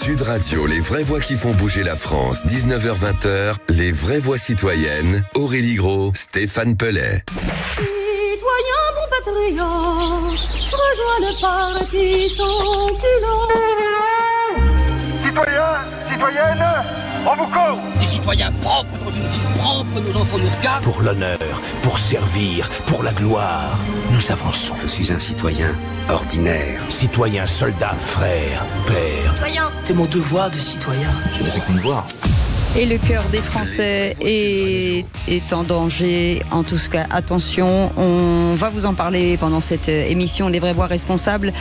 Sud Radio, les vraies voix qui font bouger la France, 19h-20h, les vraies voix citoyennes, Aurélie Gros, Stéphane Pellet. Citoyens, bons patriotes, rejoins le parti sans culotte. Citoyens, citoyennes, on vous court. Des citoyens propres dans une ville propre, nos enfants nous regardent. Pour l'honneur, pour servir, pour la gloire, nous avançons. Je suis un citoyen ordinaire. Citoyen, soldat, frère, père. Citoyens, c'est mon devoir de citoyen. Je n'ai qu'une voix. Et le cœur des Français est en danger. En tout cas, attention, on va vous en parler pendant cette émission, Les vraies voix responsables.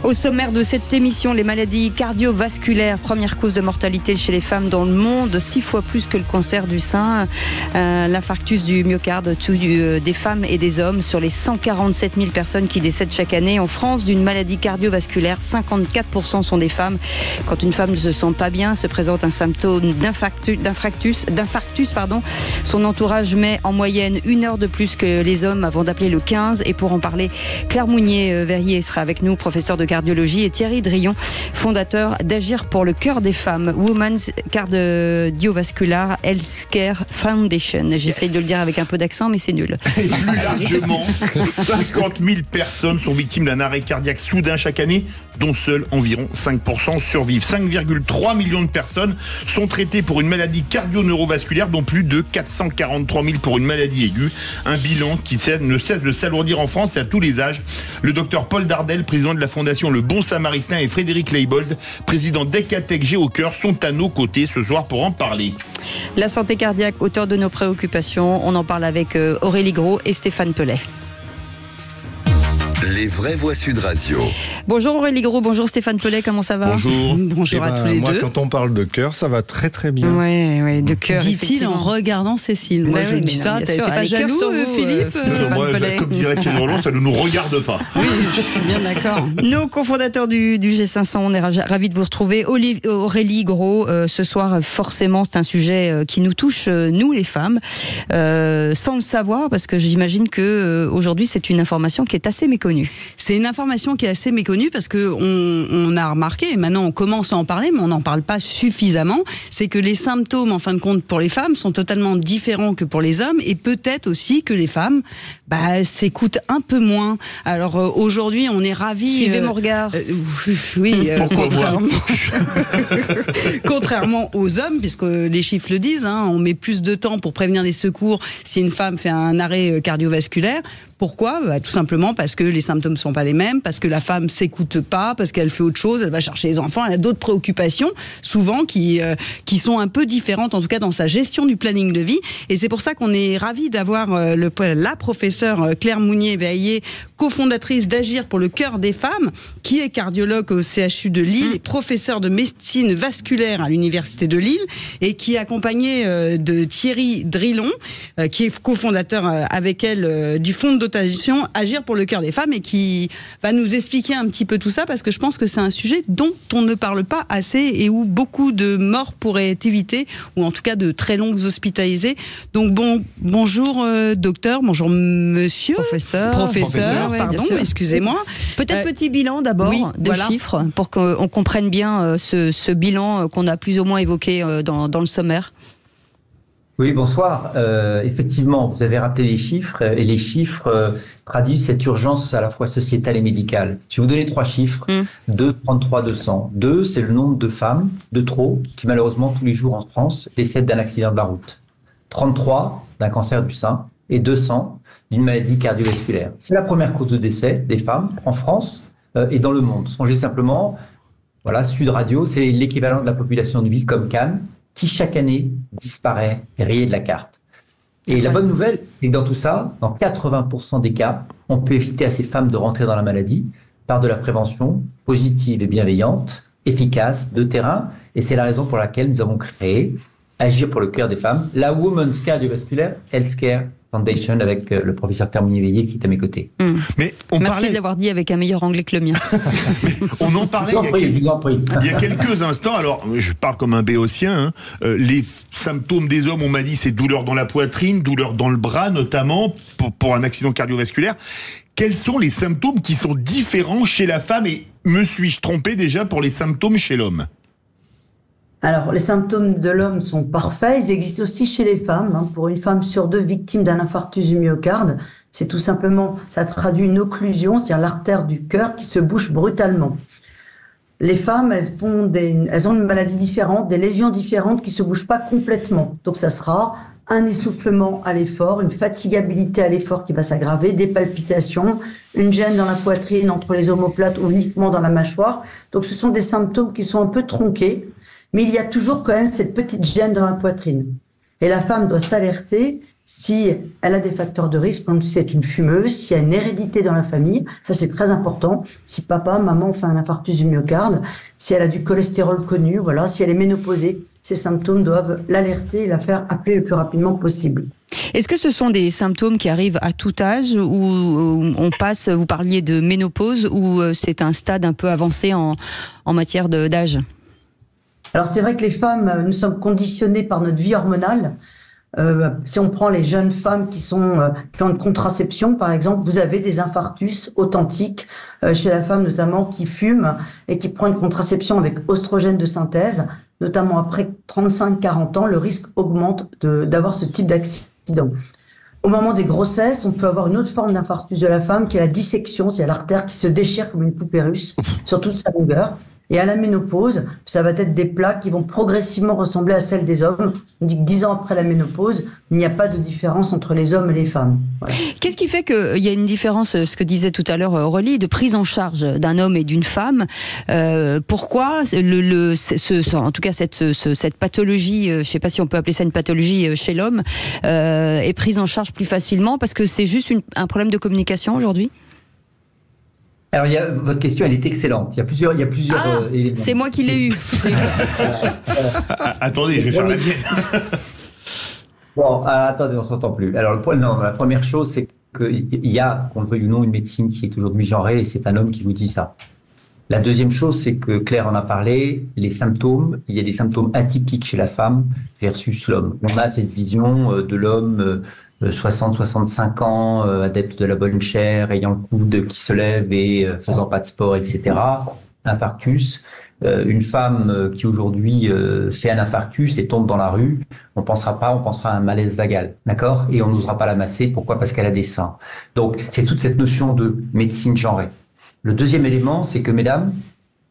Au sommaire de cette émission, les maladies cardiovasculaires, première cause de mortalité chez les femmes dans le monde, 6 fois plus que le cancer du sein, l'infarctus du myocarde des femmes et des hommes. Sur les 147 000 personnes qui décèdent chaque année en France d'une maladie cardiovasculaire, 54% sont des femmes. Quand une femme ne se sent pas bien, se présente un symptôme d'infarctus, son entourage met en moyenne 1 heure de plus que les hommes avant d'appeler le 15. Et pour en parler, Claire Mounier-Verrier sera avec nous, professeure de cardiologie, et Thierry Drillon, fondateur d'Agir pour le cœur des femmes, Women's Cardiovascular Healthcare Foundation. J'essaye de le dire avec un peu d'accent, mais c'est nul. Et plus largement, 50 000 personnes sont victimes d'un arrêt cardiaque soudain chaque année, dont seuls environ 5% survivent. 5,3 millions de personnes sont traitées pour une maladie cardio-neurovasculaire, dont plus de 443 000 pour une maladie aiguë. Un bilan qui ne cesse de s'alourdir en France et à tous les âges. Le docteur Paul Dardel, président de la fondation Le Bon Samaritain, et Frédéric Leibold, président d'Ecatec Géocœur, sont à nos côtés ce soir pour en parler. La santé cardiaque, auteur de nos préoccupations, on en parle avec Aurélie Gros et Stéphane Pellet. Les vraies voix Sud Radio. Bonjour Aurélie Gros, bonjour Stéphane Pellet, comment ça va ? Bonjour. Bonjour à tous les moi, deux. Quand on parle de cœur, ça va très très bien. Ouais, de cœur. Dit-il en regardant Cécile. Moi, je dis ça, t'es pas jaloux, Philippe Moi, comme dirait Thierry Roland, ça ne nous regarde pas. Oui, je suis bien d'accord. Nos cofondateurs du G500, on est ravis de vous retrouver. Aurélie Gros, ce soir, forcément, c'est un sujet qui nous touche, nous les femmes, sans le savoir, parce que j'imagine que aujourd'hui, c'est une information qui est assez méconnue. C'est une information qui est assez méconnue parce que on a remarqué, et maintenant on commence à en parler, mais on n'en parle pas suffisamment, c'est que les symptômes, en fin de compte, pour les femmes sont totalement différents que pour les hommes, et peut-être aussi que les femmes s'écoutent un peu moins. Alors aujourd'hui, on est ravis... Suivez mon regard. Oui, contrairement aux hommes, puisque les chiffres le disent, on met plus de temps pour prévenir les secours si une femme fait un arrêt cardiovasculaire. Pourquoi ? Tout simplement parce que les symptômes ne sont pas les mêmes, parce que la femme s'écoute pas, parce qu'elle fait autre chose, elle va chercher les enfants, elle a d'autres préoccupations, souvent qui sont un peu différentes, en tout cas dans sa gestion du planning de vie. Et c'est pour ça qu'on est ravis d'avoir la professeure Claire Mounier-Verrier, cofondatrice d'Agir pour le cœur des femmes, qui est cardiologue au CHU de Lille et professeure de médecine vasculaire à l'université de Lille, et qui est accompagnée de Thierry Drillon, qui est cofondateur avec elle du fonds de dotation Agir pour le cœur des femmes, et qui va nous expliquer un petit peu tout ça, parce que je pense que c'est un sujet dont on ne parle pas assez et où beaucoup de morts pourraient être évitées, ou en tout cas de très longues hospitalisées. Donc bonjour docteur, bonjour monsieur. Professeur, ouais, pardon, excusez-moi. Peut-être petit bilan d'abord chiffres, pour qu'on comprenne bien ce bilan qu'on a plus ou moins évoqué dans le sommaire. Oui, bonsoir. Effectivement, vous avez rappelé les chiffres, et les chiffres traduisent cette urgence à la fois sociétale et médicale. Je vais vous donner 3 chiffres. 2, 33, 200. 2, c'est le nombre de femmes de trop qui, malheureusement, tous les jours en France, décèdent d'un accident de la route. 33, d'un cancer du sein. Et 200, d'une maladie cardiovasculaire. C'est la première cause de décès des femmes en France et dans le monde. Songez simplement, Sud Radio, c'est l'équivalent de la population de ville comme Cannes, qui chaque année disparaît, rayé de la carte. Et la bonne nouvelle, c'est que dans tout ça, dans 80% des cas, on peut éviter à ces femmes de rentrer dans la maladie par de la prévention positive et bienveillante, efficace, de terrain. Et c'est la raison pour laquelle nous avons créé Agir pour le cœur des femmes, la Women's Cardiovascular Healthcare Foundation, avec le professeur Claire Mounier-Verrier qui est à mes côtés. Mais Merci de l'avoir dit avec un meilleur anglais que le mien. On en parlait il y a quelques instants. Alors, je parle comme un béotien. Les symptômes des hommes, on m'a dit, c'est douleur dans la poitrine, douleur dans le bras, notamment pour un accident cardiovasculaire. Quels sont les symptômes qui sont différents chez la femme, et me suis-je trompé déjà pour les symptômes chez l'homme ? Alors, les symptômes de l'homme sont parfaits. Ils existent aussi chez les femmes. Pour une femme sur 2 victime d'un infarctus du myocarde, c'est tout simplement, ça traduit une occlusion, c'est-à-dire l'artère du cœur qui se bouche brutalement. Les femmes, elles ont une maladie différente, des lésions différentes qui se bougent pas complètement. Donc, ça sera un essoufflement à l'effort, une fatigabilité à l'effort qui va s'aggraver, des palpitations, une gêne dans la poitrine entre les omoplates ou uniquement dans la mâchoire. Donc, ce sont des symptômes qui sont un peu tronqués. Mais il y a toujours quand même cette petite gêne dans la poitrine. Et la femme doit s'alerter si elle a des facteurs de risque, comme si c'est une fumeuse, s'il y a une hérédité dans la famille, ça c'est très important. Si papa, maman fait un infarctus du myocarde, si elle a du cholestérol connu, voilà, si elle est ménopausée, ces symptômes doivent l'alerter et la faire appeler le plus rapidement possible. Est-ce que ce sont des symptômes qui arrivent à tout âge, où on passe, vous parliez de ménopause, ou c'est un stade un peu avancé en matière d'âge ? Alors c'est vrai que les femmes, nous sommes conditionnées par notre vie hormonale. Si on prend les jeunes femmes qui ont une contraception, par exemple, vous avez des infarctus authentiques chez la femme notamment qui fume et qui prend une contraception avec oestrogène de synthèse, notamment après 35-40 ans, le risque augmente d'avoir ce type d'accident. Au moment des grossesses, on peut avoir une autre forme d'infarctus de la femme qui est la dissection, c'est-à-dire l'artère qui se déchire comme une poupée russe sur toute sa longueur. Et à la ménopause, ça va être des plaques qui vont progressivement ressembler à celles des hommes. On dit que 10 ans après la ménopause, il n'y a pas de différence entre les hommes et les femmes. Voilà. Qu'est-ce qui fait qu'il y a une différence, ce que disait tout à l'heure Aurélie, de prise en charge d'un homme et d'une femme ? Pourquoi en tout cas cette pathologie, je ne sais pas si on peut appeler ça une pathologie chez l'homme, est prise en charge plus facilement ? Parce que c'est juste un problème de communication aujourd'hui ? Alors, votre question, elle est excellente. Il y a plusieurs éléments. C'est moi qui l'ai eu. Attendez, je vais faire la mienne. Bon, attendez, on s'entend plus. Alors, la première chose, c'est qu'il y a, qu'on le veuille ou non, une médecine qui est aujourd'hui genrée, et c'est un homme qui vous dit ça. La deuxième chose, c'est que Claire en a parlé, les symptômes, il y a des symptômes atypiques chez la femme versus l'homme. On a cette vision de l'homme 60-65 ans, adepte de la bonne chair, ayant le coude qui se lève et faisant pas de sport, etc. Infarctus. Une femme qui aujourd'hui fait un infarctus et tombe dans la rue, on pensera à un malaise vagal, d'accord ? Et on n'osera pas la masser. Pourquoi ? Parce qu'elle a des seins. Donc, c'est toute cette notion de médecine genrée. Le deuxième élément, c'est que, mesdames,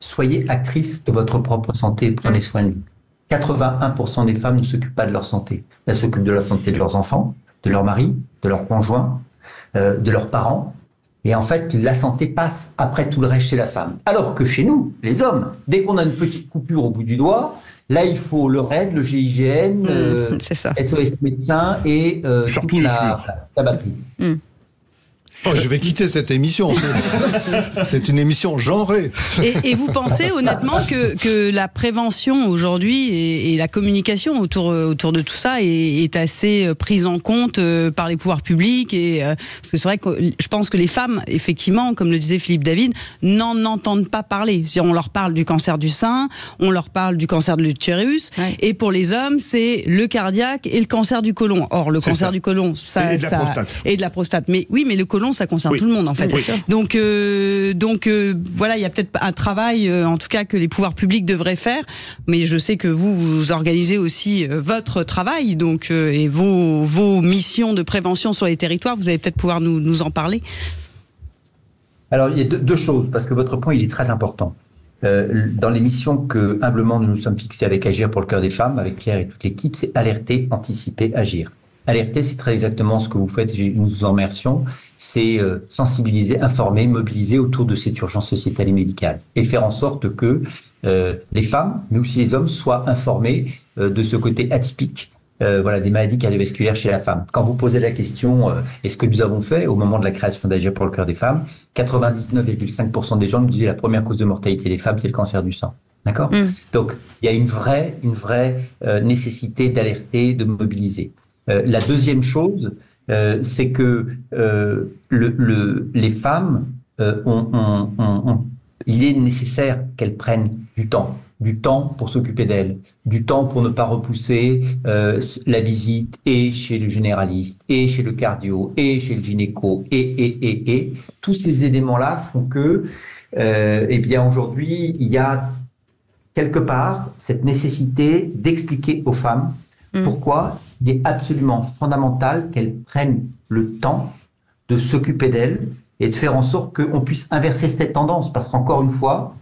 soyez actrices de votre propre santé et prenez soin de vous. 81% des femmes ne s'occupent pas de leur santé. Elles s'occupent de la santé de leurs enfants, de leur mari, de leur conjoint, de leurs parents. Et en fait, la santé passe après tout le reste chez la femme. Alors que chez nous, les hommes, dès qu'on a une petite coupure au bout du doigt, là, il faut le RAID, le GIGN, SOS médecin et surtout la batterie. Oh, je vais quitter cette émission. C'est une émission genrée. Et vous pensez honnêtement que la prévention aujourd'hui et la communication autour de tout ça est assez prise en compte par les pouvoirs publics parce que c'est vrai que je pense que les femmes, effectivement, comme le disait Philippe David, n'en entendent pas parler. On leur parle du cancer du sein, on leur parle du cancer de l'utérus, et pour les hommes, c'est le cardiaque et le cancer du côlon. Or, le cancer du côlon, et de la prostate. Mais oui, mais le côlon, ça concerne tout le monde en fait. Donc voilà, il y a peut-être un travail en tout cas que les pouvoirs publics devraient faire, mais je sais que vous organisez aussi votre travail et vos missions de prévention sur les territoires, vous allez peut-être pouvoir nous en parler. Alors il y a deux choses, parce que votre point il est très important. Dans les missions que humblement nous nous sommes fixés avec Agir pour le cœur des femmes, avec Claire et toute l'équipe, c'est alerter, anticiper, agir. Alerter, c'est très exactement ce que vous faites, nous vous en remercions, c'est sensibiliser, informer, mobiliser autour de cette urgence sociétale et médicale et faire en sorte que les femmes, mais aussi les hommes, soient informés de ce côté atypique des maladies cardiovasculaires chez la femme. Quand vous posez la question, est-ce que nous avons fait au moment de la création d'Agir pour le cœur des femmes, 99,5% des gens nous disaient la première cause de mortalité des femmes, c'est le cancer du sein. D'accord ? Donc, il y a une vraie nécessité d'alerter, de mobiliser. La deuxième chose, c'est que les femmes, il est nécessaire qu'elles prennent du temps pour s'occuper d'elles, du temps pour ne pas repousser la visite et chez le généraliste, et chez le cardio, et chez le gynéco, et tous ces éléments-là font que, aujourd'hui, il y a quelque part cette nécessité d'expliquer aux femmes pourquoi il est absolument fondamental qu'elles prennent le temps de s'occuper d'elles et de faire en sorte qu'on puisse inverser cette tendance. Parce qu'encore une fois,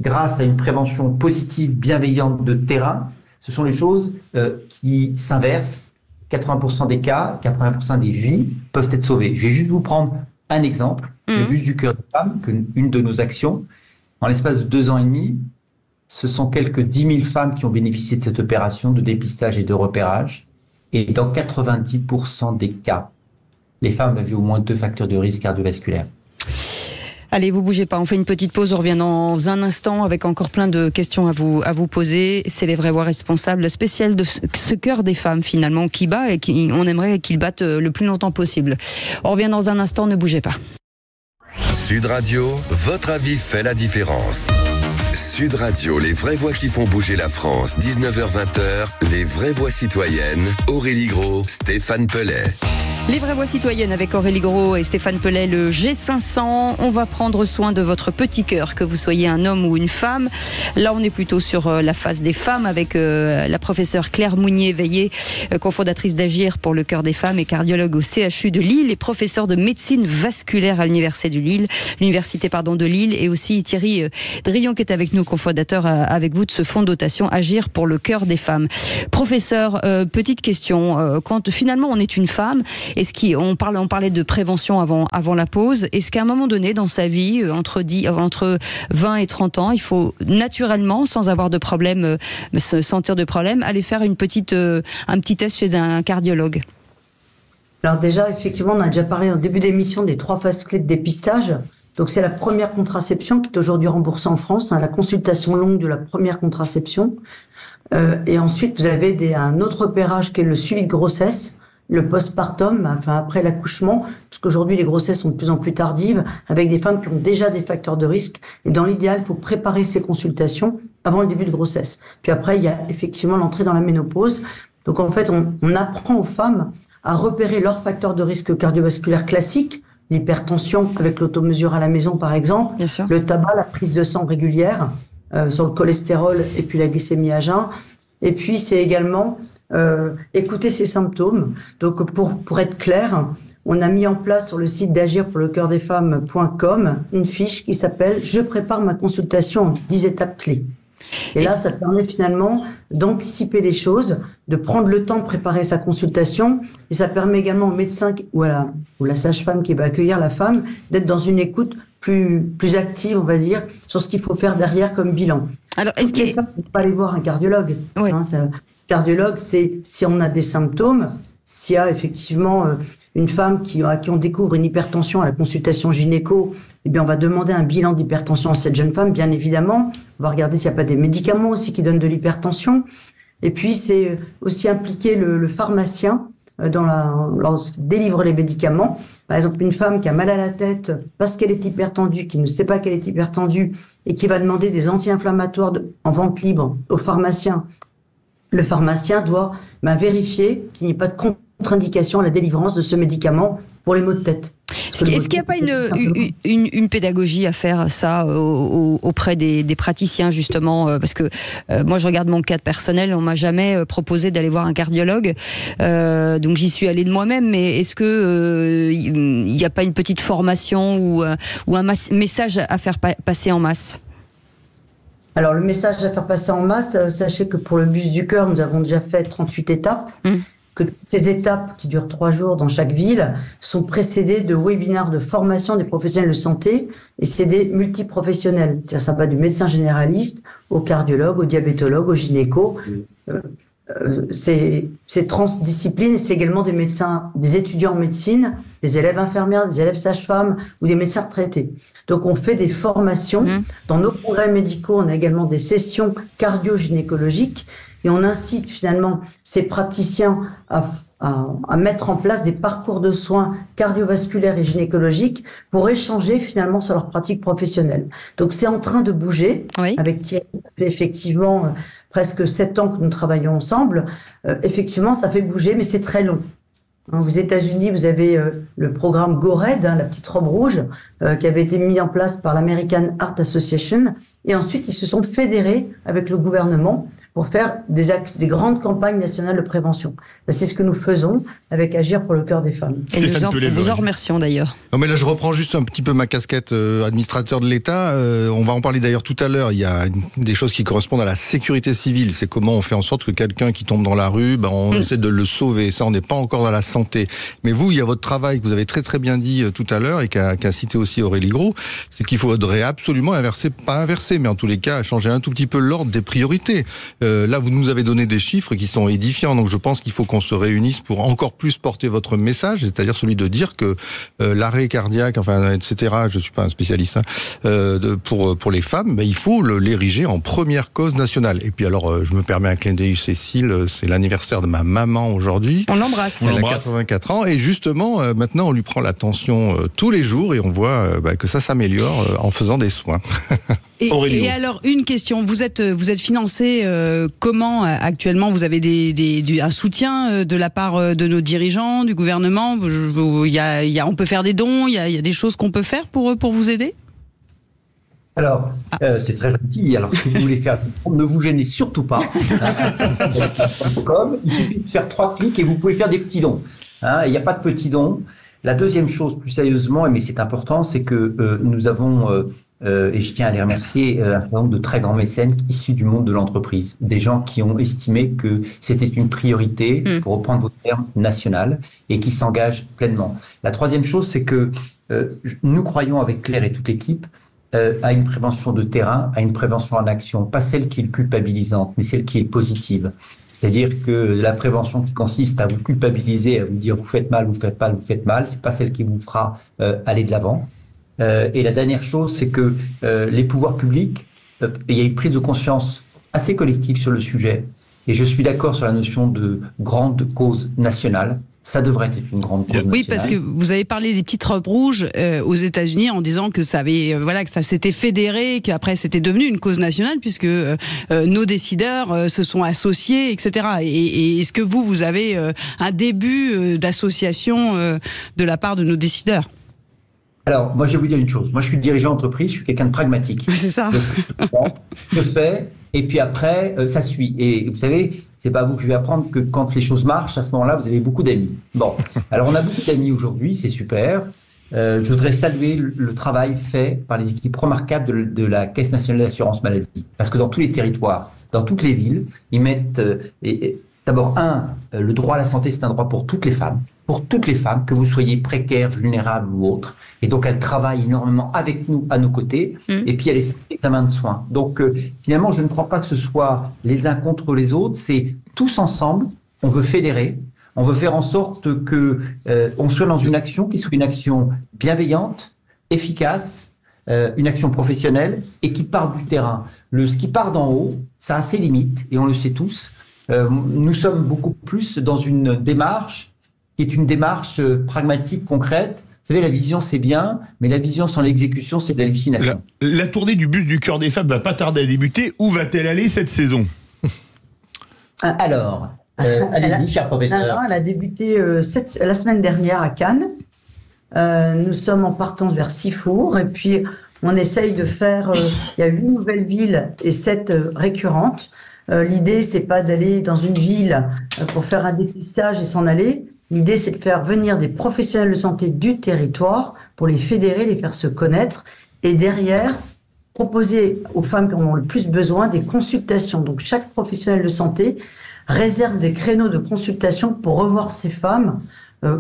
grâce à une prévention positive, bienveillante de terrain, ce sont les choses qui s'inversent. 80% des cas, 80% des vies peuvent être sauvées. Je vais juste vous prendre un exemple. Le bus du cœur des femmes, une de nos actions. En l'espace de 2 ans et demi, ce sont quelques 10 000 femmes qui ont bénéficié de cette opération de dépistage et de repérage. Et dans 90% des cas, les femmes avaient au moins 2 facteurs de risque cardiovasculaire. Allez, vous bougez pas, on fait une petite pause, on revient dans un instant avec encore plein de questions à vous poser. C'est les vraies voix responsables, spécial de ce cœur des femmes finalement qui bat et on aimerait qu'il batte le plus longtemps possible. On revient dans un instant, ne bougez pas. Sud Radio, votre avis fait la différence. Sud Radio, les vraies voix qui font bouger la France, 19h-20h, les vraies voix citoyennes, Aurélie Gros, Stéphane Pellet. Les vraies voix citoyennes avec Aurélie Gros et Stéphane Pellet, le G500. On va prendre soin de votre petit cœur, que vous soyez un homme ou une femme. Là, on est plutôt sur la face des femmes avec la professeure Claire Mounier-Veillé, cofondatrice d'Agir pour le cœur des femmes et cardiologue au CHU de Lille et professeure de médecine vasculaire à l'université de Lille et aussi Thierry Drillon qui est avec nous, cofondateur avec vous de ce fonds de dotation Agir pour le cœur des femmes. Professeur, petite question, quand finalement on est une femme, on parlait de prévention avant la pause. Est-ce qu'à un moment donné dans sa vie, entre 20 et 30 ans, il faut naturellement, sans avoir de problème, se sentir de problème, aller faire un petit test chez un cardiologue? Alors déjà, effectivement, on a déjà parlé au début d'émission des 3 phases clés de dépistage. Donc c'est la première contraception qui est aujourd'hui remboursée en France, la consultation longue de la première contraception. Et ensuite, vous avez un autre repérage qui est le suivi de grossesse, le postpartum, enfin après l'accouchement, parce qu'aujourd'hui les grossesses sont de plus en plus tardives, avec des femmes qui ont déjà des facteurs de risque. Et dans l'idéal, il faut préparer ces consultations avant le début de grossesse. Puis après, il y a effectivement l'entrée dans la ménopause. Donc en fait, on apprend aux femmes à repérer leurs facteurs de risque cardiovasculaire classiques, l'hypertension avec l'automesure à la maison par exemple, le tabac, la prise de sang régulière, sur le cholestérol et puis la glycémie à jeun. Et puis c'est également écouter ses symptômes. Donc pour être clair, on a mis en place sur le site d'Agir pour le cœur des femmes.com une fiche qui s'appelle « Je prépare ma consultation en 10 étapes clés ». Et là, ça permet finalement d'anticiper les choses, de prendre le temps de préparer sa consultation, et ça permet également au médecin ou la sage-femme qui va accueillir la femme d'être dans une écoute plus active, on va dire, sur ce qu'il faut faire derrière comme bilan. Alors, est-ce qu'il ne faut pas aller voir un cardiologue? Oui. Cardiologue, c'est si on a des symptômes, s'il y a effectivement une femme à qui on découvre une hypertension à la consultation gynéco, eh bien on va demander un bilan d'hypertension à cette jeune femme, bien évidemment. On va regarder s'il n'y a pas des médicaments aussi qui donnent de l'hypertension. Et puis c'est aussi impliquer le pharmacien lorsqu'il délivre les médicaments. Par exemple, une femme qui a mal à la tête parce qu'elle est hypertendue, qui ne sait pas qu'elle est hypertendue et qui va demander des anti-inflammatoires en vente libre au pharmacien. Le pharmacien doit vérifier qu'il n'y ait pas de contre-indication à la délivrance de ce médicament pour les maux de tête. Est-ce qu'il n'y a pas une pédagogie à faire ça auprès des praticiens justement parce que moi je regarde mon cas personnel, on m'a jamais proposé d'aller voir un cardiologue, donc j'y suis allée de moi-même. Mais est-ce que il n'y a pas une petite formation ou un message à faire passer en masse? Alors, le message à faire passer en masse, sachez que pour le bus du cœur, nous avons déjà fait 38 étapes. Que ces étapes, qui durent 3 jours dans chaque ville, sont précédées de webinaires de formation des professionnels de santé, et c'est des multiprofessionnels. C'est-à-dire, ça va du médecin généraliste au cardiologue, au diabétologue, au gynéco. C'est transdiscipline, et c'est également des médecins, des étudiants en médecine, des élèves infirmières, des élèves sages-femmes ou des médecins retraités. Donc on fait des formations. Dans nos congrès médicaux, on a également des sessions cardio-gynécologiques et on incite finalement ces praticiens à mettre en place des parcours de soins cardiovasculaires et gynécologiques pour échanger finalement sur leur pratique professionnelle. Donc c'est en train de bouger. Avec Thierry, ça fait effectivement presque 7 ans que nous travaillons ensemble. Effectivement, ça fait bouger, mais c'est très long. Aux États-Unis, vous avez le programme Go-Red, la petite robe rouge, qui avait été mis en place par l'American Heart Association. Et ensuite, ils se sont fédérés avec le gouvernement pour faire des grandes campagnes nationales de prévention. C'est ce que nous faisons avec Agir pour le cœur des femmes. Et nous vous en remercions d'ailleurs. Non mais là je reprends juste un petit peu ma casquette administrateur de l'État. On va en parler d'ailleurs tout à l'heure. Il y a des choses qui correspondent à la sécurité civile. C'est comment on fait en sorte que quelqu'un qui tombe dans la rue, on essaie de le sauver. Ça, on n'est pas encore dans la santé. Mais vous, il y a votre travail que vous avez très très bien dit tout à l'heure et qu'a cité aussi Aurélie Gros, c'est qu'il faudrait absolument pas inverser, mais en tous les cas changer un tout petit peu l'ordre des priorités. Là, vous nous avez donné des chiffres qui sont édifiants, donc je pense qu'il faut qu'on se réunisse pour encore plus porter votre message, c'est-à-dire celui de dire que l'arrêt cardiaque, etc., je suis pas un spécialiste, pour les femmes, il faut l'ériger en première cause nationale. Et puis alors, je me permets un clin d'œil, Cécile, c'est l'anniversaire de ma maman aujourd'hui. On l'embrasse. Elle a 84 ans, et justement, maintenant, on lui prend l'attention tous les jours, et on voit que ça s'améliore en faisant des soins. Et alors, une question, vous êtes financé comment actuellement? Vous avez un soutien de la part de nos dirigeants, du gouvernement? On peut faire des dons, il y a des choses qu'on peut faire pour vous aider? Alors, c'est très gentil. Alors, si vous voulez faire des dons, ne vous gênez surtout pas. Il suffit de faire 3 clics et vous pouvez faire des petits dons. Il n'y a pas de petits dons. La deuxième chose, plus sérieusement, mais c'est important, c'est que nous avons... et je tiens à les remercier, un certain nombre de très grands mécènes issus du monde de l'entreprise. Des gens qui ont estimé que c'était une priorité, pour reprendre vos termes, nationale, et qui s'engagent pleinement. La troisième chose, c'est que nous croyons avec Claire et toute l'équipe à une prévention de terrain, à une prévention en action, pas celle qui est culpabilisante, mais celle qui est positive. C'est-à-dire que la prévention qui consiste à vous culpabiliser, à vous dire vous faites mal, vous faites mal, vous faites mal, c'est pas celle qui vous fera aller de l'avant. Et la dernière chose, c'est que les pouvoirs publics, il y a une prise de conscience assez collective sur le sujet. Et je suis d'accord sur la notion de grande cause nationale. Ça devrait être une grande cause nationale. Oui, parce que vous avez parlé des petites robes rouges aux États-Unis en disant que ça avait, que ça s'était fédéré, qu'après c'était devenu une cause nationale puisque nos décideurs se sont associés, etc. Et est-ce que vous avez un début d'association de la part de nos décideurs? Alors, moi, je vais vous dire une chose. Moi, je suis dirigeant d'entreprise, je suis quelqu'un de pragmatique. C'est ça. Je fais, et puis après, ça suit. Et vous savez, c'est pas à vous que je vais apprendre que quand les choses marchent, à ce moment-là, vous avez beaucoup d'amis. Bon, alors on a beaucoup d'amis aujourd'hui, c'est super. Je voudrais saluer le travail fait par les équipes remarquables de la Caisse nationale d'assurance maladie. Parce que dans tous les territoires, dans toutes les villes, ils mettent... d'abord, le droit à la santé, c'est un droit pour toutes les femmes. Pour toutes les femmes, que vous soyez précaires, vulnérables ou autres. Et donc, elles travaillent énormément avec nous, à nos côtés. Et puis, il y a les examens de soins. Donc, finalement, je ne crois pas que ce soit les uns contre les autres. C'est tous ensemble, on veut fédérer. On veut faire en sorte que on soit dans une action qui soit une action bienveillante, efficace, une action professionnelle et qui part du terrain. Ce qui part d'en haut, ça a ses limites, et on le sait tous. Nous sommes beaucoup plus dans une démarche qui est une démarche pragmatique, concrète. Vous savez, la vision, c'est bien, mais la vision sans l'exécution, c'est de l'hallucination. La tournée du bus du cœur des femmes va pas tarder à débuter. Où va-t-elle aller cette saison? Alors, allez-y, cher professeur. Elle a débuté la semaine dernière à Cannes. Nous sommes en partance vers Sifour, et puis on essaye de faire... il y a 8 nouvelles villes et 7 récurrentes. L'idée, c'est pas d'aller dans une ville pour faire un dépistage et s'en aller. L'idée, c'est de faire venir des professionnels de santé du territoire pour les fédérer, les faire se connaître et derrière, proposer aux femmes qui en ont le plus besoin des consultations. Donc, chaque professionnel de santé réserve des créneaux de consultation pour revoir ces femmes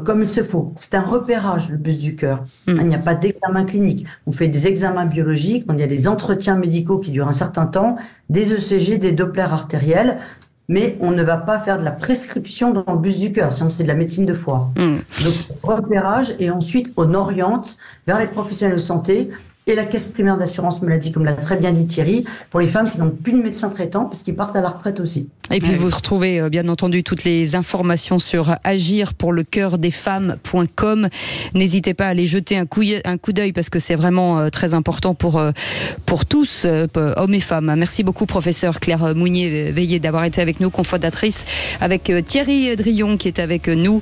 comme il se faut. C'est un repérage, le bus du cœur. Il n'y a pas d'examen clinique. On fait des examens biologiques, il y a des entretiens médicaux qui durent un certain temps, des ECG, des Doppler artériels, mais on ne va pas faire de la prescription dans le bus du cœur, sinon c'est de la médecine de foire. Donc c'est repérage, et ensuite on oriente vers les professionnels de santé et la caisse primaire d'assurance maladie, comme l'a très bien dit Thierry, pour les femmes qui n'ont plus de médecin traitant, parce qu'ils partent à la retraite aussi. Et puis vous retrouvez bien entendu toutes les informations sur agirpourlecoeurdesfemmes.com. N'hésitez pas à aller jeter un coup d'œil parce que c'est vraiment très important pour tous, hommes et femmes. Merci beaucoup professeur Claire Mounier-Veillé d'avoir été avec nous, cofondatrice avec Thierry Drillon qui est avec nous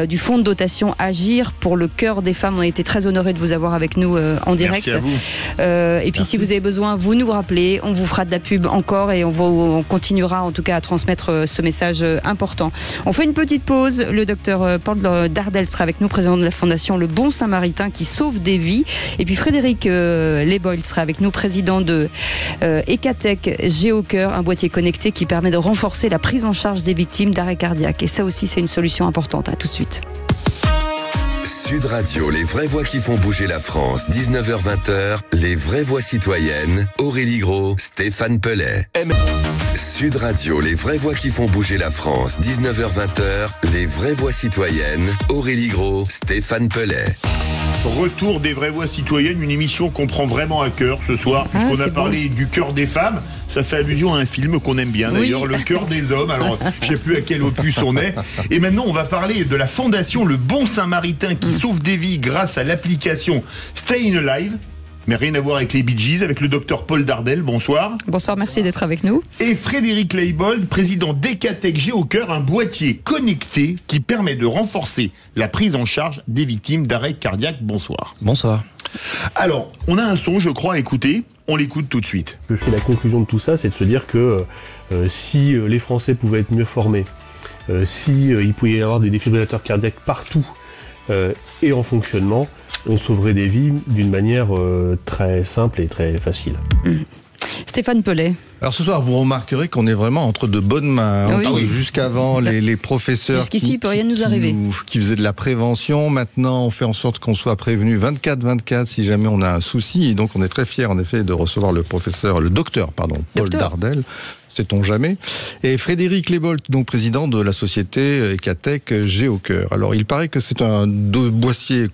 du fonds de dotation Agir pour le cœur des femmes. On a été très honorés de vous avoir avec nous en direct. Merci à vous. Et puis si vous avez besoin, vous nous rappelez, on vous fera de la pub encore et on continuera en tout cas à transmettre ce message important. On fait une petite pause. Le docteur Paul Dardel sera avec nous, président de la fondation Le Bon Samaritain qui sauve des vies. Et puis Frédéric Leboil sera avec nous, président de Ecatech Géocœur, un boîtier connecté qui permet de renforcer la prise en charge des victimes d'arrêt cardiaque. Et ça aussi, c'est une solution importante. À tout de suite. Sud Radio, les vraies voix qui font bouger la France, 19h-20h, les vraies voix citoyennes, Aurélie Gros, Stéphane Pellet. Sud Radio, les vraies voix qui font bouger la France, 19h-20h, les vraies voix citoyennes, Aurélie Gros, Stéphane Pellet. Retour des vraies voix citoyennes, une émission qu'on prend vraiment à cœur ce soir, puisqu'on a parlé du cœur des femmes. Ça fait allusion à un film qu'on aime bien d'ailleurs, Le cœur des hommes. Alors, je sais plus à quel opus on est. Et maintenant, on va parler de la fondation Le Bon Samaritain qui sauve des vies grâce à l'application Staying Alive. Mais rien à voir avec les Bee Gees, avec le docteur Paul Dardel. Bonsoir. Bonsoir, merci d'être avec nous. Et Frédéric Leibold, président d'Ecatech Géocœur, un boîtier connecté qui permet de renforcer la prise en charge des victimes d'arrêt cardiaque. Bonsoir. Bonsoir. Alors, on a un son, je crois, à écouter. On l'écoute tout de suite. La conclusion de tout ça, c'est de se dire que si les Français pouvaient être mieux formés, il pouvait y avoir des défibrillateurs cardiaques partout et en fonctionnement, on sauverait des vies d'une manière très simple et très facile. Stéphane Pellet. Alors ce soir, vous remarquerez qu'on est vraiment entre de bonnes mains. Oui. Jusqu'avant, les professeurs jusqu'ici, il peut rien nous arriver. Qui faisaient de la prévention. Maintenant, on fait en sorte qu'on soit prévenu 24/24 si jamais on a un souci. Et donc, on est très fiers, en effet, de recevoir le docteur Paul Dardel. Sait-on jamais. Et Frédéric Lebold, donc président de la société Ecatech Géocœur. Alors, il paraît que c'est un boîtier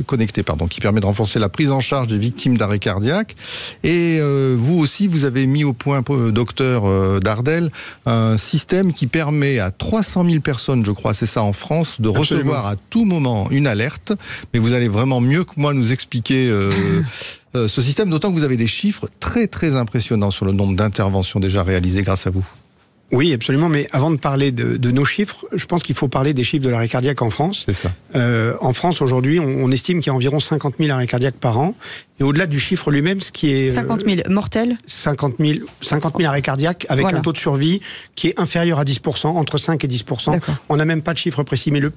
connecté qui permet de renforcer la prise en charge des victimes d'arrêt cardiaque. Et vous aussi, vous avez mis au point, docteur Dardel, un système qui permet à 300 000 personnes, je crois, c'est ça en France, de recevoir à tout moment une alerte. Mais vous allez vraiment mieux que moi nous expliquer ce système, d'autant que vous avez des chiffres très très impressionnants sur le nombre d'interventions déjà réalisées grâce à vous. Oui, absolument, mais avant de parler de nos chiffres, je pense qu'il faut parler des chiffres de l'arrêt cardiaque en France. C'est ça. En France, aujourd'hui, on estime qu'il y a environ 50 000 arrêts cardiaques par an. Et au-delà du chiffre lui-même, ce qui est... 50 000 mortels 50 000 arrêts cardiaques avec un taux de survie qui est inférieur à 10%, entre 5 et 10%. On n'a même pas de chiffre précis. Mais le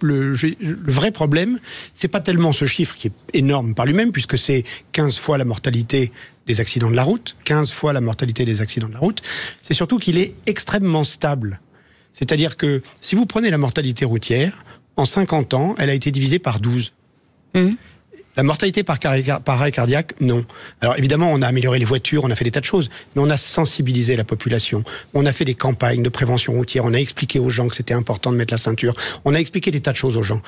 vrai problème, c'est pas tellement ce chiffre qui est énorme par lui-même, puisque c'est 15 fois la mortalité des accidents de la route, 15 fois la mortalité des accidents de la route, c'est surtout qu'il est extrêmement stable. C'est-à-dire que si vous prenez la mortalité routière, en 50 ans, elle a été divisée par 12. La mortalité par arrêt cardiaque, non. Alors évidemment, on a amélioré les voitures, on a fait des tas de choses, mais on a sensibilisé la population. On a fait des campagnes de prévention routière, on a expliqué aux gens que c'était important de mettre la ceinture, on a expliqué des tas de choses aux gens.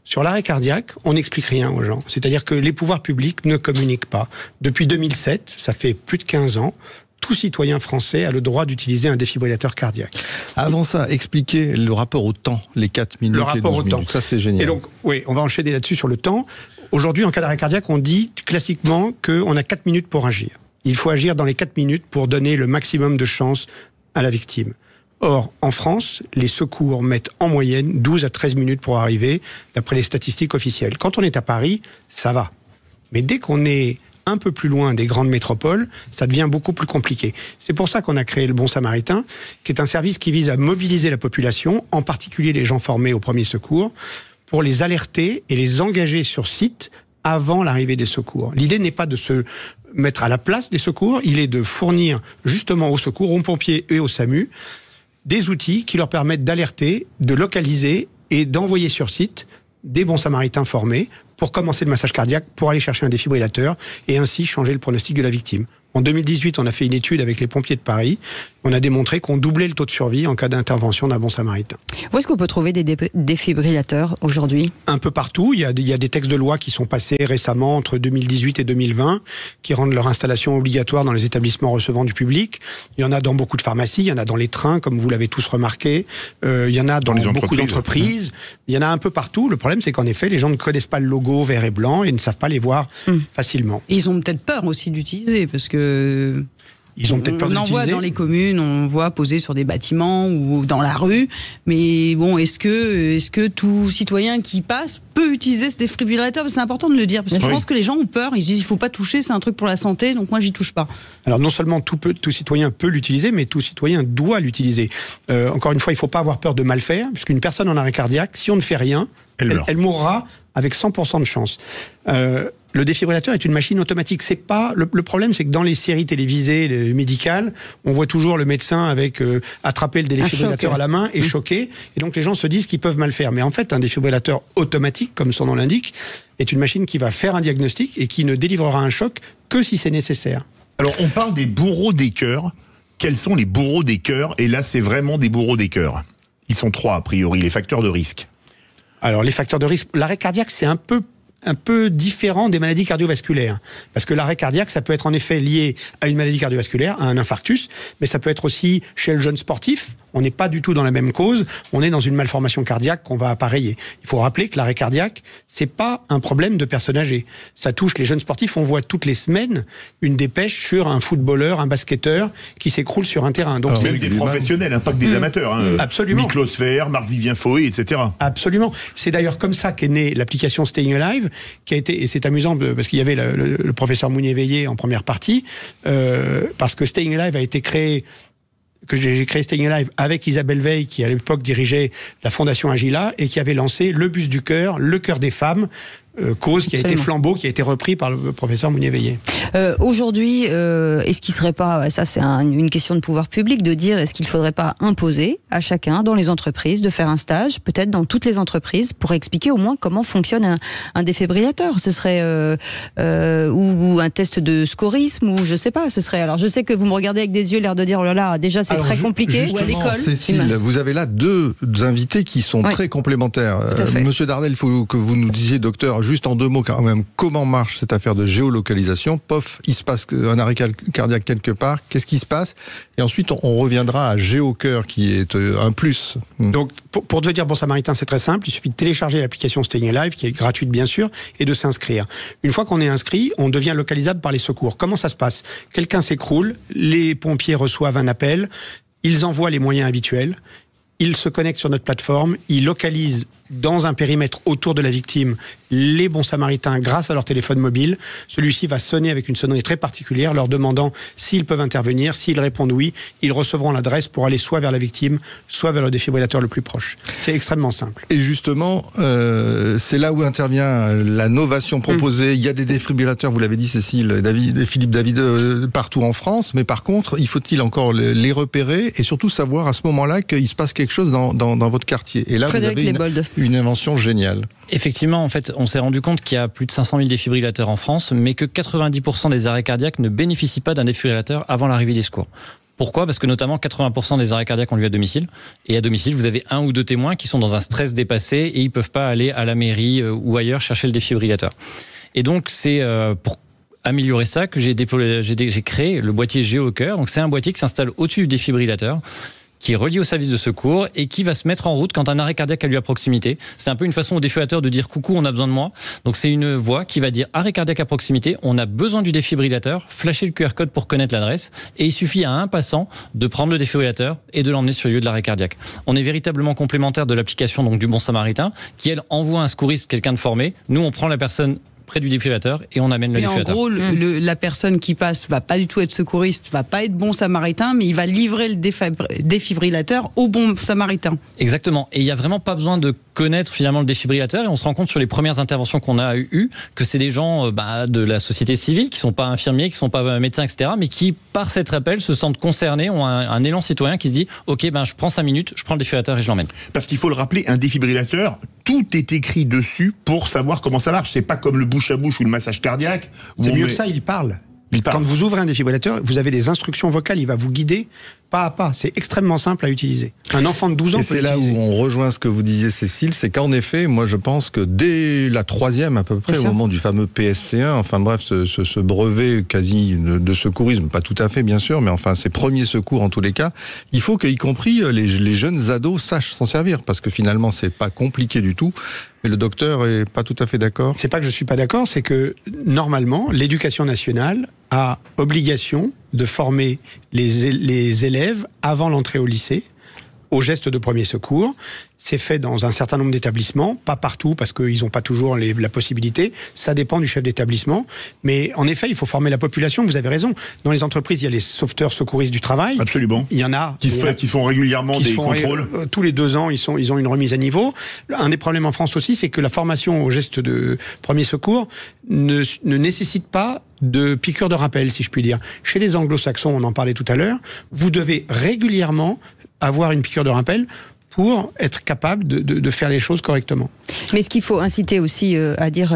Sur l'arrêt cardiaque, on n'explique rien aux gens. C'est-à-dire que les pouvoirs publics ne communiquent pas. Depuis 2007, ça fait plus de 15 ans, tout citoyen français a le droit d'utiliser un défibrillateur cardiaque. Avant ça, expliquez le rapport au temps, les 4 minutes, les 12 minutes. Ça, c'est génial. Et donc, oui, on va enchaîner là-dessus sur le temps. Aujourd'hui, en cas d'arrêt cardiaque, on dit classiquement qu'on a 4 minutes pour agir. Il faut agir dans les 4 minutes pour donner le maximum de chance à la victime. Or, en France, les secours mettent en moyenne 12 à 13 minutes pour arriver, d'après les statistiques officielles. Quand on est à Paris, ça va. Mais dès qu'on est un peu plus loin des grandes métropoles, ça devient beaucoup plus compliqué. C'est pour ça qu'on a créé le Bon Samaritain, qui est un service qui vise à mobiliser la population, en particulier les gens formés au premier secours, pour les alerter et les engager sur site avant l'arrivée des secours. L'idée n'est pas de se mettre à la place des secours, il est de fournir justement aux secours, aux pompiers et aux SAMU, des outils qui leur permettent d'alerter, de localiser et d'envoyer sur site des bons samaritains formés pour commencer le massage cardiaque, pour aller chercher un défibrillateur et ainsi changer le pronostic de la victime. En 2018, on a fait une étude avec les pompiers de Paris on a démontré qu'on doublait le taux de survie en cas d'intervention d'un bon samaritain. Où est-ce qu'on peut trouver des défibrillateurs aujourd'hui ? Un peu partout. Il y a des textes de loi qui sont passés récemment entre 2018 et 2020 qui rendent leur installation obligatoire dans les établissements recevant du public. Il y en a dans beaucoup de pharmacies, il y en a dans les trains, comme vous l'avez tous remarqué. Il y en a dans beaucoup d'entreprises. Il y en a un peu partout. Le problème, c'est qu'en effet, les gens ne connaissent pas le logo vert et blanc et ne savent pas les voir facilement. Et ils ont peut-être peur aussi d'utiliser, parce que... Ils ont peut-être peur d'utiliser. On en voit dans les communes, on voit poser sur des bâtiments ou dans la rue. Mais bon, est-ce que tout citoyen qui passe peut utiliser ce défibrillateur ? C'est important de le dire, parce que je pense que les gens ont peur. Ils se disent, il ne faut pas toucher, c'est un truc pour la santé, donc moi, j'y touche pas. Alors non seulement tout citoyen peut l'utiliser, mais tout citoyen doit l'utiliser. Encore une fois, il ne faut pas avoir peur de mal faire, puisqu'une personne en arrêt cardiaque, si on ne fait rien, elle mourra avec 100% de chance. Le défibrillateur est une machine automatique. C'est pas le problème, c'est que dans les séries télévisées médicales, on voit toujours le médecin avec attraper le défibrillateur à la main et choquer. Et donc les gens se disent qu'ils peuvent mal faire. Mais en fait, un défibrillateur automatique, comme son nom l'indique, est une machine qui va faire un diagnostic et qui ne délivrera un choc que si c'est nécessaire. Alors on parle des bourreaux des cœurs. Quels sont les bourreaux des cœurs ? Et là, c'est vraiment des bourreaux des cœurs. Ils sont 3 a priori, les facteurs de risque. Alors les facteurs de risque, l'arrêt cardiaque, c'est un peu différent des maladies cardiovasculaires. Parce que l'arrêt cardiaque, ça peut être en effet lié à une maladie cardiovasculaire, à un infarctus, mais ça peut être aussi chez le jeune sportif. On n'est pas du tout dans la même cause, on est dans une malformation cardiaque qu'on va appareiller. Il faut rappeler que l'arrêt cardiaque, c'est pas un problème de personnes âgées. Ça touche les jeunes sportifs, on voit toutes les semaines une dépêche sur un footballeur, un basketteur qui s'écroule sur un terrain. Donc c'est même des professionnels, pas que des amateurs. Absolument. Miklos Fer, Marc-Vivien Foé, etc. Absolument. C'est d'ailleurs comme ça qu'est née l'application Staying Alive, qui a été, et c'est amusant parce qu'il y avait le professeur Mounier-Veillé en première partie, parce que Staying Alive a été créé, que j'ai créé Staying Alive avec Isabelle Veil, qui à l'époque dirigeait la fondation Agila et qui avait lancé le bus du cœur, le cœur des femmes, cause qui a été flambeau, qui a été repris par le professeur Mounier-Veillé. Aujourd'hui, est-ce qu'il ne serait pas, ça c'est une question de pouvoir public, de dire est-ce qu'il ne faudrait pas imposer à chacun dans les entreprises de faire un stage, peut-être dans toutes les entreprises, pour expliquer au moins comment fonctionne un défibrillateur ? Ce serait ou un test de scorisme, ou je sais pas, ce serait... Alors je sais que vous me regardez avec des yeux l'air de dire oh là là, déjà c'est très compliqué, ou à l'école. Cécile, vous avez là 2 invités qui sont très complémentaires. Monsieur Dardel, il faut que vous nous disiez, docteur, juste en 2 mots quand même, comment marche cette affaire de géolocalisation ? Pof, il se passe un arrêt cardiaque quelque part, qu'est-ce qui se passe ? Et ensuite, on reviendra à GeoCœur, qui est un plus. Donc, pour devenir bon samaritain, c'est très simple, il suffit de télécharger l'application Staying Alive, qui est gratuite bien sûr, et de s'inscrire. Une fois qu'on est inscrit, on devient localisable par les secours. Comment ça se passe ? Quelqu'un s'écroule, les pompiers reçoivent un appel, ils envoient les moyens habituels, ils se connectent sur notre plateforme, ils localisent dans un périmètre autour de la victime les bons samaritains grâce à leur téléphone mobile. Celui-ci va sonner avec une sonnerie très particulière, leur demandant s'ils peuvent intervenir. S'ils répondent oui, ils recevront l'adresse pour aller soit vers la victime, soit vers le défibrillateur le plus proche. C'est extrêmement simple. Et justement, c'est là où intervient la novation proposée. Il y a des défibrillateurs, vous l'avez dit Cécile, Philippe David, partout en France, mais par contre, il faut-il encore les repérer et surtout savoir à ce moment-là qu'il se passe quelque chose dans votre quartier. Et là, Frédéric vous avez une invention géniale. Effectivement, en fait, on s'est rendu compte qu'il y a plus de 500 000 défibrillateurs en France, mais que 90% des arrêts cardiaques ne bénéficient pas d'un défibrillateur avant l'arrivée des secours. Pourquoi ? Parce que notamment 80% des arrêts cardiaques ont lieu à domicile. Et à domicile, vous avez 1 ou 2 témoins qui sont dans un stress dépassé et ils ne peuvent pas aller à la mairie ou ailleurs chercher le défibrillateur. Et donc, c'est pour améliorer ça que j'ai créé le boîtier GeoCœur. Donc, c'est un boîtier qui s'installe au-dessus du défibrillateur, qui est relié au service de secours et qui va se mettre en route quand un arrêt cardiaque a lieu à proximité. C'est un peu une façon au défibrillateur de dire coucou, on a besoin de moi. Donc c'est une voix qui va dire arrêt cardiaque à proximité, on a besoin du défibrillateur, flasher le QR code pour connaître l'adresse et il suffit à un passant de prendre le défibrillateur et de l'emmener sur le lieu de l'arrêt cardiaque. On est véritablement complémentaire de l'application donc du Bon Samaritain qui elle envoie un secouriste, quelqu'un de formé. Nous on prend la personne près du défibrillateur et on amène le défibrillateur. En gros, la personne qui passe va pas du tout être secouriste, va pas être bon samaritain, mais il va livrer le défibrillateur au bon samaritain. Exactement. Et il y a vraiment pas besoin de connaître finalement le défibrillateur et on se rend compte sur les premières interventions qu'on a eues que c'est des gens de la société civile qui sont pas infirmiers, qui sont pas médecins, etc. mais qui par cet appel se sentent concernés, ont un élan citoyen qui se dit ok, je prends 5 minutes, je prends le défibrillateur et je l'emmène. Parce qu'il faut le rappeler, un défibrillateur, tout est écrit dessus pour savoir comment ça marche. C'est pas comme le bouche à bouche ou le massage cardiaque. C'est mieux que ça, il parle. Quand vous ouvrez un défibrillateur, vous avez des instructions vocales, il va vous guider pas à pas. C'est extrêmement simple à utiliser. Un enfant de 12 ans Et peut c'est là où l'utiliser. on rejoint ce que vous disiez, Cécile, c'est qu'en effet, moi je pense que dès la 3e à peu près, au moment du fameux PSC1, enfin bref, ce brevet quasi de secourisme, pas tout à fait bien sûr, mais enfin ces premiers secours en tous les cas, il faut qu'y compris les jeunes ados sachent s'en servir, parce que finalement c'est pas compliqué du tout. Mais le docteur est pas tout à fait d'accord. C'est pas que je suis pas d'accord, c'est que normalement, l'éducation nationale a obligation de former les élèves avant l'entrée au lycée aux gestes de premier secours. C'est fait dans un certain nombre d'établissements, pas partout parce qu'ils n'ont pas toujours la possibilité. Ça dépend du chef d'établissement. Mais en effet, il faut former la population. Vous avez raison. Dans les entreprises, il y a les sauveteurs secouristes du travail. Absolument. Il y en a qui font régulièrement des contrôles. Tous les 2 ans, ils ont une remise à niveau. Un des problèmes en France aussi, c'est que la formation aux gestes de premier secours ne nécessite pas de piqûre de rappel, si je puis dire. Chez les anglo-saxons, on en parlait tout à l'heure, vous devez régulièrement avoir une piqûre de rappel pour être capable de faire les choses correctement. Mais ce qu'il faut inciter aussi à dire,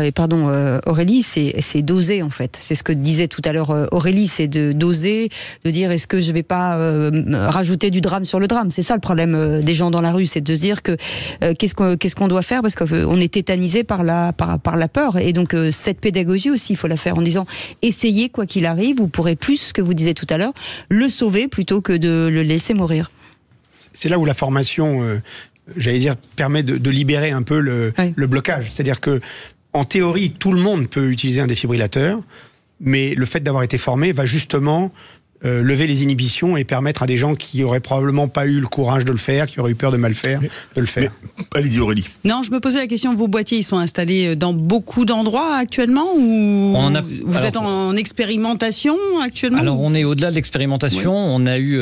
Aurélie, c'est doser en fait. C'est ce que disait tout à l'heure Aurélie, c'est de doser, de dire est-ce que je vais pas rajouter du drame sur le drame. C'est ça le problème des gens dans la rue, c'est de se dire que qu'est-ce qu'on doit faire parce qu'on est tétanisé par la peur. Et donc cette pédagogie aussi, il faut la faire en disant essayez quoi qu'il arrive, vous pourrez plus, ce que vous disiez tout à l'heure, le sauver plutôt que de le laisser mourir. C'est là où la formation, j'allais dire, permet de libérer un peu le blocage. C'est-à-dire que, en théorie, tout le monde peut utiliser un défibrillateur, mais le fait d'avoir été formé va justement lever les inhibitions et permettre à des gens qui auraient probablement pas eu le courage de le faire, qui auraient eu peur de mal faire, de le faire. Allez-y Aurélie. Non, je me posais la question, vos boîtiers, ils sont installés dans beaucoup d'endroits actuellement ou vous êtes en expérimentation actuellement? Alors on est au-delà de l'expérimentation, on a eu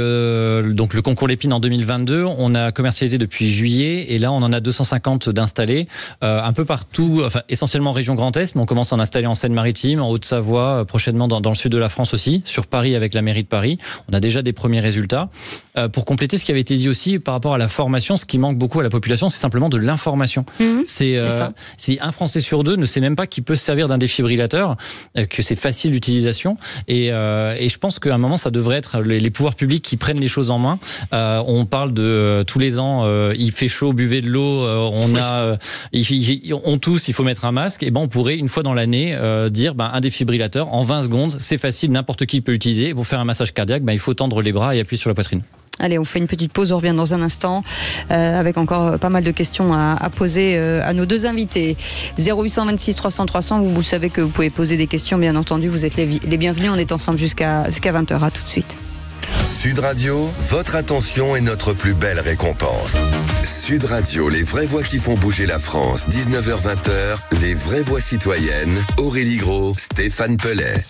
donc le concours Lépine en 2022, on a commercialisé depuis juillet et là on en a 250 d'installés un peu partout, enfin essentiellement en région Grand Est, mais on commence à en installer en Seine-Maritime, en Haute-Savoie, prochainement dans le sud de la France aussi, sur Paris avec la mairie de Paris. On a déjà des premiers résultats. Pour compléter ce qui avait été dit aussi par rapport à la formation, ce qui manque beaucoup à la population, c'est simplement de l'information. C'est si un Français sur 2 ne sait même pas qu'il peut se servir d'un défibrillateur, que c'est facile d'utilisation. Et je pense qu'à un moment, ça devrait être les pouvoirs publics qui prennent les choses en main. On parle de tous les ans, il fait chaud, buvez de l'eau, on tousse, il faut mettre un masque. Et ben on pourrait une fois dans l'année dire un défibrillateur en 20 secondes, c'est facile, n'importe qui peut l'utiliser. Pour faire un massage cardiaque, il faut tendre les bras et appuyer sur la poitrine. Allez, on fait une petite pause, on revient dans un instant avec encore pas mal de questions à poser à nos deux invités. 0826 300 300, vous savez que vous pouvez poser des questions, bien entendu, vous êtes les bienvenus, on est ensemble jusqu'à 20h, à tout de suite. Sud Radio, votre attention est notre plus belle récompense. Sud Radio, les vraies voix qui font bouger la France, 19h-20h, les vraies voix citoyennes, Aurélie Gros, Stéphane Pellet.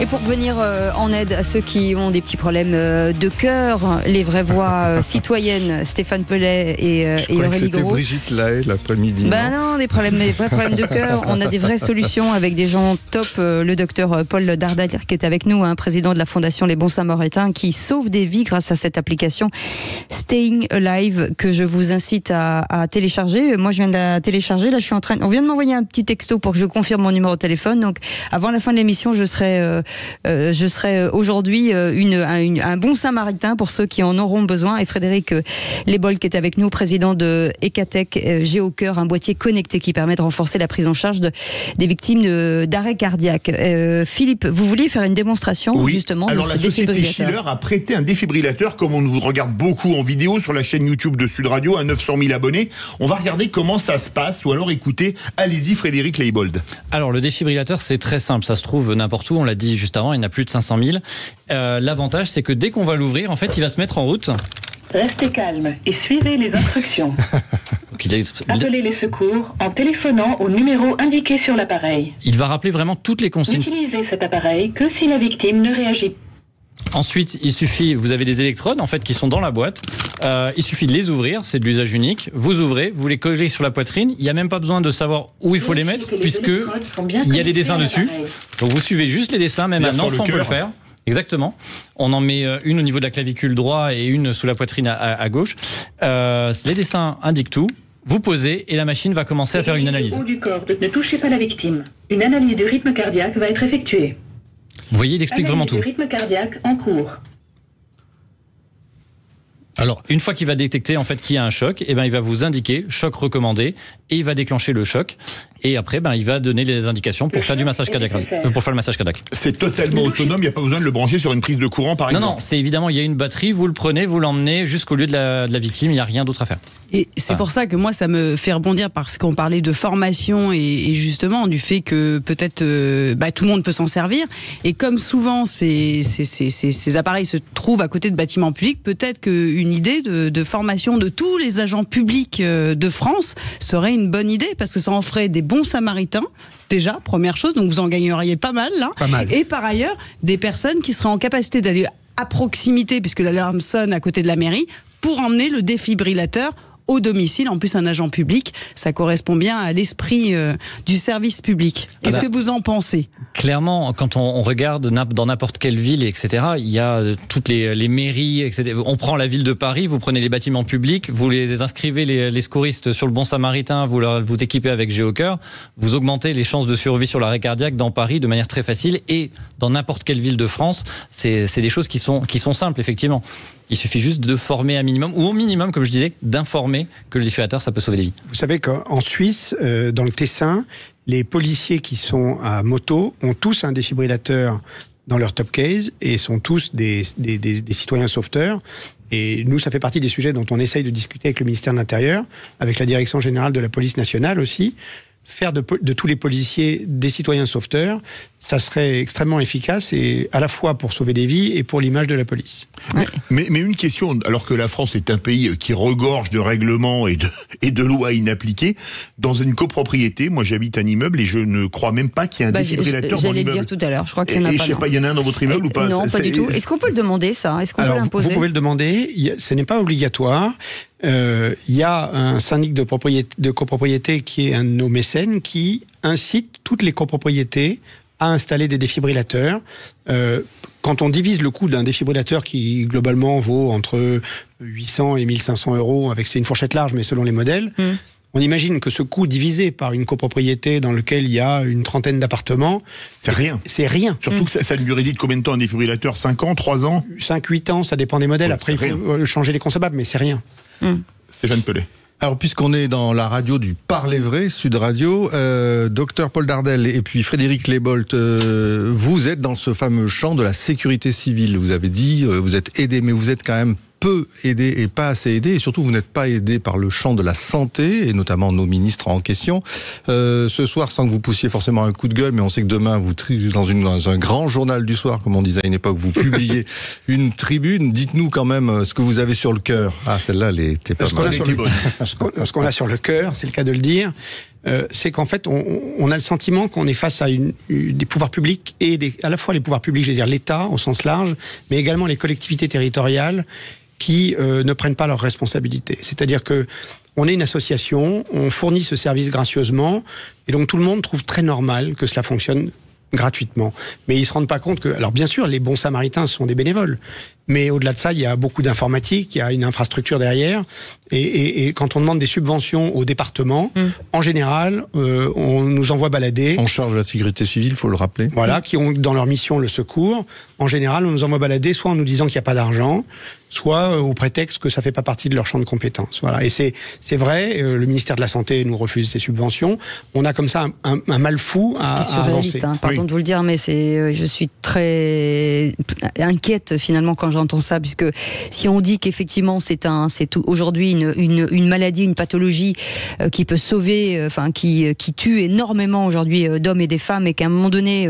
Et pour venir en aide à ceux qui ont des petits problèmes de cœur, les vraies voix citoyennes, Stéphane Pellet et Aurélie Gros. C'était Brigitte Lahaye l'après-midi. Non, des vrais problèmes de cœur. On a des vraies solutions avec des gens top. Le docteur Paul Dardal qui est avec nous, président de la Fondation Les Bons Samaritains, qui sauve des vies grâce à cette application Staying Alive que je vous incite à télécharger. Moi, je viens de la télécharger. Là, on vient de m'envoyer un petit texto pour que je confirme mon numéro de téléphone. Donc, avant la fin de l'émission, je serai aujourd'hui un bon samaritain pour ceux qui en auront besoin. Et Frédéric Lebol qui est avec nous, président de Ecatech Géocœur, un boîtier connecté qui permet de renforcer la prise en charge des victimes d'arrêt cardiaque. Philippe, vous vouliez faire une démonstration justement de ce la société Schiller a prêté un défibrillateur, comme on nous regarde beaucoup en vidéo sur la chaîne YouTube de Sud Radio, à 900 000 abonnés. On va regarder comment ça se passe, ou alors écoutez, allez-y Frédéric Leibold. Alors le défibrillateur, c'est très simple, ça se trouve n'importe où, on l'a dit juste avant, il y en a plus de 500 000. L'avantage, c'est que dès qu'on va l'ouvrir, en fait, il va se mettre en route. Restez calme et suivez les instructions. Appelez les secours en téléphonant au numéro indiqué sur l'appareil. Il va rappeler vraiment toutes les consignes. N'utilisez cet appareil que si la victime ne réagit pas. Ensuite, il suffit, vous avez des électrodes en fait qui sont dans la boîte. Il suffit de les ouvrir, c'est de l'usage unique. Vous ouvrez, vous les collez sur la poitrine. Il n'y a même pas besoin de savoir où il faut les mettre, puisque il y a les dessins dessus. Donc vous suivez juste les dessins, même un enfant peut le faire. Exactement. On en met une au niveau de la clavicule droite et une sous la poitrine à gauche. Les dessins indiquent tout. Vous posez et la machine va commencer à faire une analyse. Au haut du corps, ne touchez pas la victime. Une analyse du rythme cardiaque va être effectuée. Vous voyez, il explique vraiment tout. Du rythme cardiaque en cours. Alors, une fois qu'il va détecter en fait qu'il y a un choc, il va vous indiquer choc recommandé et il va déclencher le choc. Et après, il va donner les indications pour faire du massage cardiaque, pour faire le massage cardiaque. C'est totalement autonome, il n'y a pas besoin de le brancher sur une prise de courant, par exemple. Non, c'est évidemment, il y a une batterie, vous le prenez, vous l'emmenez jusqu'au lieu de la victime, il n'y a rien d'autre à faire. Et c'est pour ça que moi, ça me fait rebondir parce qu'on parlait de formation et justement du fait que peut-être tout le monde peut s'en servir. Et comme souvent, ces appareils se trouvent à côté de bâtiments publics, peut-être qu'une idée de formation de tous les agents publics de France serait une bonne idée parce que ça en ferait des bons samaritains. Déjà, première chose, donc vous en gagneriez pas mal là. Pas mal. Et par ailleurs, des personnes qui seraient en capacité d'aller à proximité, puisque l'alarme sonne à côté de la mairie, pour emmener le défibrillateur au domicile. En plus, un agent public, ça correspond bien à l'esprit du service public. Qu'est-ce que vous en pensez ? Clairement, quand on regarde dans n'importe quelle ville, etc., il y a toutes les mairies, etc. On prend la ville de Paris, vous prenez les bâtiments publics, vous les inscrivez les secouristes sur le Bon Samaritain, vous équipez avec Géocœur, vous augmentez les chances de survie sur l'arrêt cardiaque dans Paris de manière très facile et dans n'importe quelle ville de France. C'est des choses qui sont simples, effectivement. Il suffit juste de former un minimum, ou au minimum, comme je disais, d'informer que le défibrillateur, ça peut sauver des vies. Vous savez qu'en Suisse, dans le Tessin, les policiers qui sont à moto ont tous un défibrillateur dans leur top case et sont tous des citoyens sauveteurs. Et nous, ça fait partie des sujets dont on essaye de discuter avec le ministère de l'Intérieur, avec la Direction générale de la police nationale aussi. Faire de tous les policiers des citoyens sauveteurs, ça serait extrêmement efficace et à la fois pour sauver des vies et pour l'image de la police. Mais une question, alors que la France est un pays qui regorge de règlements et de lois inappliquées, dans une copropriété, moi j'habite un immeuble et je ne crois même pas qu'il y ait un défibrillateur dans l'immeuble. J'allais le dire tout à l'heure, je crois qu'il n'y en a pas. Je sais pas, il y en a un dans votre immeuble ou pas? Non, pas du tout. Est-ce qu'on peut le demander ça? Est-ce qu'on peut l'imposer? Vous pouvez le demander, ce n'est pas obligatoire. Il y a un syndic de copropriété qui est un de nos mécènes qui incite toutes les copropriétés à installer des défibrillateurs. Quand on divise le coût d'un défibrillateur qui globalement vaut entre 800 et 1500 euros, c'est une fourchette large mais selon les modèles, on imagine que ce coût divisé par une copropriété dans laquelle il y a une trentaine d'appartements, c'est rien. C'est rien. Surtout que ça lui rédite combien de temps un défibrillateur? 5 ans, 3 ans? 5-8 ans, ça dépend des modèles. Après, il faut changer les consommables, mais c'est rien. Stéphane Pellet. Alors, puisqu'on est dans la radio du Parler Vrai, Sud Radio, docteur Paul Dardel et puis Frédéric Lebolt, vous êtes dans ce fameux champ de la sécurité civile. Vous avez dit, vous êtes aidé, mais vous êtes quand même peu aidé et pas assez aidé, et surtout vous n'êtes pas aidé par le champ de la santé, et notamment nos ministres en question. Ce soir, sans que vous poussiez forcément un coup de gueule, mais on sait que demain, vous dans un grand journal du soir, comme on disait à une époque, vous publiez une tribune. Dites-nous quand même ce que vous avez sur le cœur. Ah, celle-là, elle était pas mal. Ce qu'on a sur le cœur, c'est le cas de le dire, c'est qu'en fait, on a le sentiment qu'on est face à des pouvoirs publics, et à la fois les pouvoirs publics, je veux dire l'État au sens large, mais également les collectivités territoriales, qui ne prennent pas leurs responsabilités. C'est-à-dire que on est une association, on fournit ce service gracieusement, et donc tout le monde trouve très normal que cela fonctionne gratuitement. Mais ils se rendent pas compte que, alors bien sûr, les bons samaritains sont des bénévoles, mais au-delà de ça, il y a beaucoup d'informatique, il y a une infrastructure derrière, et quand on demande des subventions au département, en général, on nous envoie balader. En charge de la sécurité civile, faut le rappeler. Voilà, qui ont dans leur mission le secours. En général, on nous envoie balader, soit en nous disant qu'il n'y a pas d'argent, soit au prétexte que ça fait pas partie de leur champ de compétences. Voilà. Et c'est vrai, le ministère de la Santé nous refuse ces subventions. On a comme ça un mal fou à avancer. C'est surréaliste, pardon de vous le dire, mais je suis très inquiète finalement quand j'entends ça, puisque si on dit qu'effectivement c'est aujourd'hui une maladie, une pathologie qui peut sauver, qui tue énormément aujourd'hui d'hommes et des femmes, et qu'à un moment donné,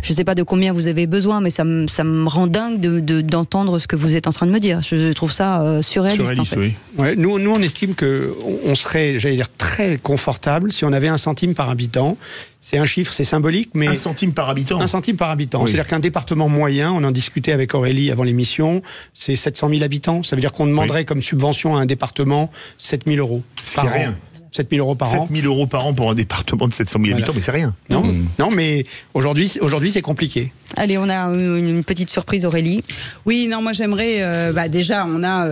je ne sais pas de combien vous avez besoin, mais ça me rend dingue d'entendre ce que vous êtes en train de me dire. Je trouve ça surréaliste en fait. Oui. Ouais, nous on estime qu'on serait, j'allais dire, très confortable si on avait 1 centime par habitant. C'est un chiffre, c'est symbolique, mais... 1 centime par habitant. 1 centime par habitant. Oui. C'est-à-dire qu'un département moyen, on en discutait avec Aurélie avant l'émission, c'est 700 000 habitants. Ça veut dire qu'on demanderait comme subvention à un département 7 000 euros. C'est rien. 7 000 euros par an. 7 000 euros par an pour un département de 700 000 habitants, mais c'est rien. Non, mais aujourd'hui c'est compliqué. Allez, on a une petite surprise, Aurélie. Oui, non, moi j'aimerais... déjà, on a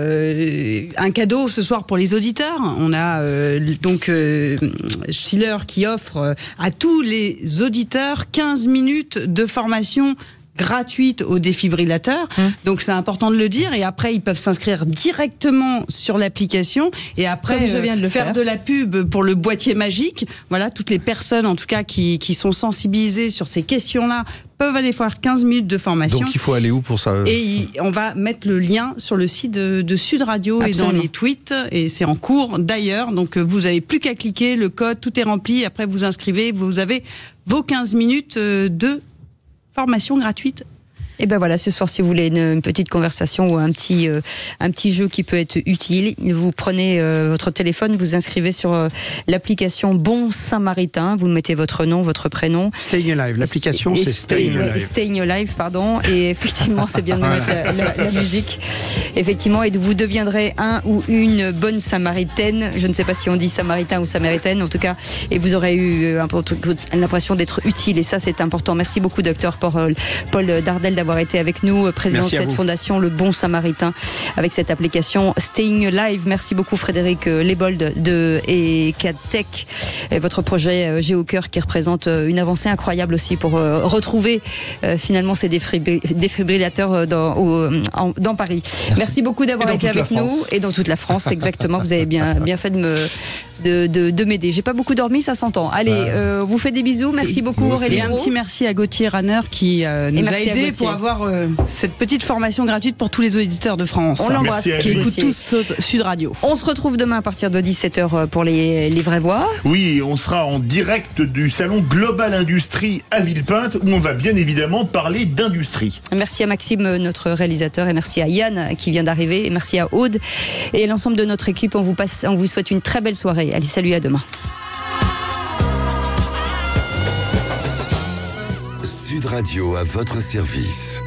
un cadeau ce soir pour les auditeurs. On a Schiller qui offre à tous les auditeurs 15 minutes de formation gratuite au défibrillateur. Donc c'est important de le dire. Et après, ils peuvent s'inscrire directement sur l'application. Et après, Comme je viens de le faire de la pub pour le boîtier magique. Voilà, toutes les personnes, en tout cas, qui sont sensibilisées sur ces questions-là, peuvent aller faire 15 minutes de formation. Donc il faut aller où pour ça? Et on va mettre le lien sur le site de Sud Radio. Absolument. Et dans les tweets, et c'est en cours d'ailleurs. Donc vous n'avez plus qu'à cliquer, le code, tout est rempli. Après vous inscrivez, vous avez vos 15 minutes de formation gratuite. Et ben voilà, ce soir, si vous voulez une petite conversation ou un petit jeu qui peut être utile, vous prenez votre téléphone, vous inscrivez sur l'application Bon Samaritain, vous mettez votre nom, votre prénom. Staying Alive, l'application c'est Staying Alive. Staying Alive, pardon. Et effectivement, c'est bien de mettre la musique. Effectivement, et vous deviendrez un ou une bonne Samaritaine. Je ne sais pas si on dit Samaritain ou Samaritaine, en tout cas, et vous aurez eu l'impression d'être utile. Et ça, c'est important. Merci beaucoup, docteur Paul Dardel, d'avoir été avec nous, président de cette fondation Le Bon Samaritain, avec cette application Staying Alive. Merci beaucoup Frédéric Lebold et CADTech, et votre projet GeoCœur qui représente une avancée incroyable aussi pour retrouver finalement ces défibrillateurs dans Paris. Merci beaucoup d'avoir été avec nous, et dans toute la France, exactement. Vous avez bien fait de m'aider. J'ai pas beaucoup dormi, ça s'entend. Allez, vous faites des bisous. Merci beaucoup Aurélie. Et un petit merci à Gauthier Ranner qui nous a aidés pour avoir cette petite formation gratuite pour tous les auditeurs de France. On l'embrasse. Qui écoutent tous Sud Radio. On se retrouve demain à partir de 17h pour les vraies voix. Oui, on sera en direct du salon Global Industrie à Villepinte, où on va bien évidemment parler d'industrie. Merci à Maxime, notre réalisateur, et merci à Yann qui vient d'arriver, et merci à Aude et l'ensemble de notre équipe. On vous souhaite une très belle soirée. Allez, salut, à demain. Sud Radio à votre service.